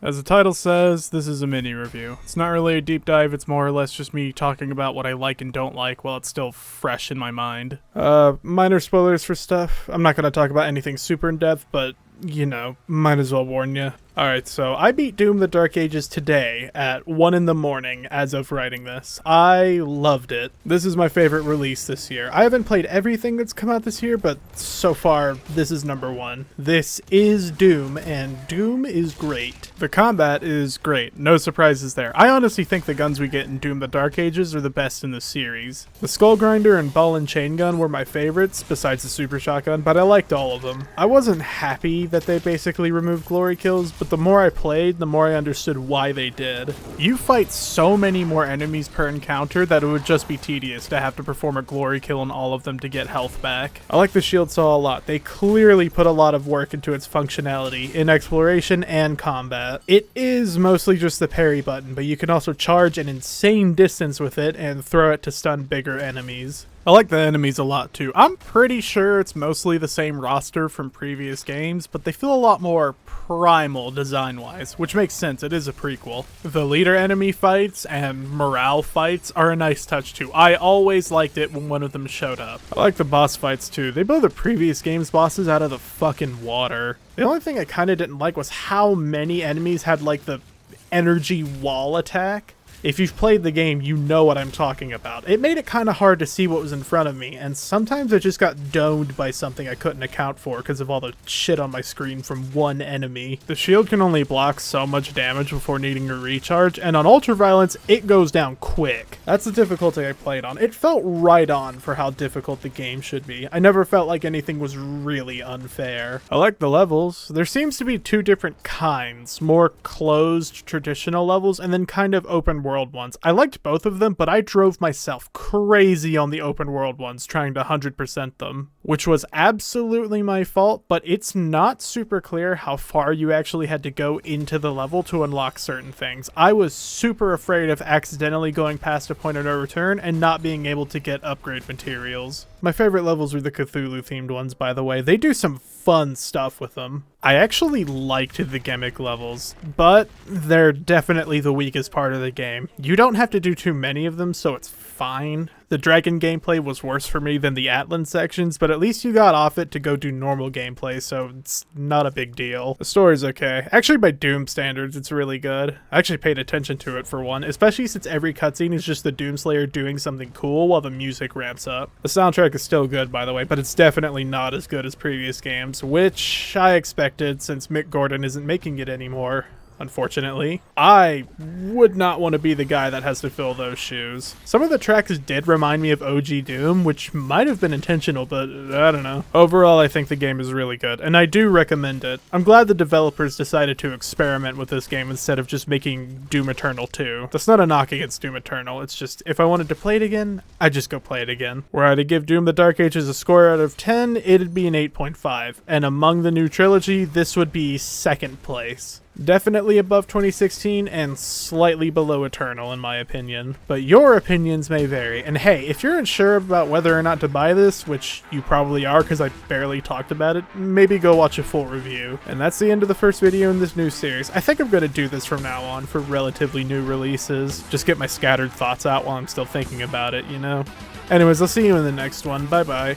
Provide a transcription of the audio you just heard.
As the title says, this is a mini review. It's not really a deep dive, it's more or less just me talking about what I like and don't like while it's still fresh in my mind. Minor spoilers for stuff. I'm not going to talk about anything super in depth, but you know, might as well warn you. Alright, so I beat Doom the Dark Ages today at 1 in the morning as of writing this. I loved it. This is my favorite release this year. I haven't played everything that's come out this year, but so far, this is number one. This is Doom, and Doom is great. The combat is great. No surprises there. I honestly think the guns we get in Doom the Dark Ages are the best in the series. The Skull Grinder and Ball and Chain Gun were my favorites, besides the Super Shotgun, but I liked all of them. I wasn't happy that they basically removed glory kills, but the more I played, the more I understood why they did. You fight so many more enemies per encounter that it would just be tedious to have to perform a glory kill on all of them to get health back. I like the shield saw a lot. They clearly put a lot of work into its functionality in exploration and combat. It is mostly just the parry button, but you can also charge an insane distance with it and throw it to stun bigger enemies. I like the enemies a lot too. I'm pretty sure it's mostly the same roster from previous games, but they feel a lot more primal design-wise, which makes sense, it is a prequel. The leader enemy fights and morale fights are a nice touch too. I always liked it when one of them showed up. I like the boss fights too. They blow the previous game's bosses out of the fucking water. The only thing I kinda didn't like was how many enemies had like the energy wall attack. If you've played the game, you know what I'm talking about. It made it kind of hard to see what was in front of me, and sometimes I just got domed by something I couldn't account for because of all the shit on my screen from one enemy. The shield can only block so much damage before needing a recharge, and on Ultraviolence, it goes down quick. That's the difficulty I played on. It felt right on for how difficult the game should be. I never felt like anything was really unfair. I like the levels. There seems to be two different kinds, more closed traditional levels, and then kind of open world ones. I liked both of them, but I drove myself crazy on the open world ones, trying to 100% them, which was absolutely my fault, but it's not super clear how far you actually had to go into the level to unlock certain things. I was super afraid of accidentally going past a point of no return and not being able to get upgrade materials. My favorite levels were the Cthulhu-themed ones, by the way. They do some fun stuff with them. I actually liked the gimmick levels, but they're definitely the weakest part of the game. You don't have to do too many of them, so it's fine. The dragon gameplay was worse for me than the Atlan sections, but at least you got off it to go do normal gameplay, so it's not a big deal. The story's okay. Actually, by Doom standards, it's really good. I actually paid attention to it for one, especially since every cutscene is just the Doomslayer doing something cool while the music ramps up. The soundtrack is still good, by the way, but it's definitely not as good as previous games, which I expected since Mick Gordon isn't making it anymore. Unfortunately, I would not want to be the guy that has to fill those shoes. Some of the tracks did remind me of OG Doom, which might have been intentional, but I don't know. Overall, I think the game is really good, and I do recommend it. I'm glad the developers decided to experiment with this game instead of just making Doom Eternal 2. That's not a knock against Doom Eternal, it's just, if I wanted to play it again, I'd just go play it again. Were I to give Doom the Dark Ages a score out of 10, it'd be an 8.5, and among the new trilogy, this would be second place. Definitely above 2016 and slightly below Eternal in my opinion, but your opinions may vary. And hey, if you're unsure about whether or not to buy this, which you probably are because I barely talked about it, maybe go watch a full review. And that's the end of the first video in this new series. I think I'm going to do this from now on for relatively new releases. Just get my scattered thoughts out while I'm still thinking about it, you know? Anyways, I'll see you in the next one. Bye bye.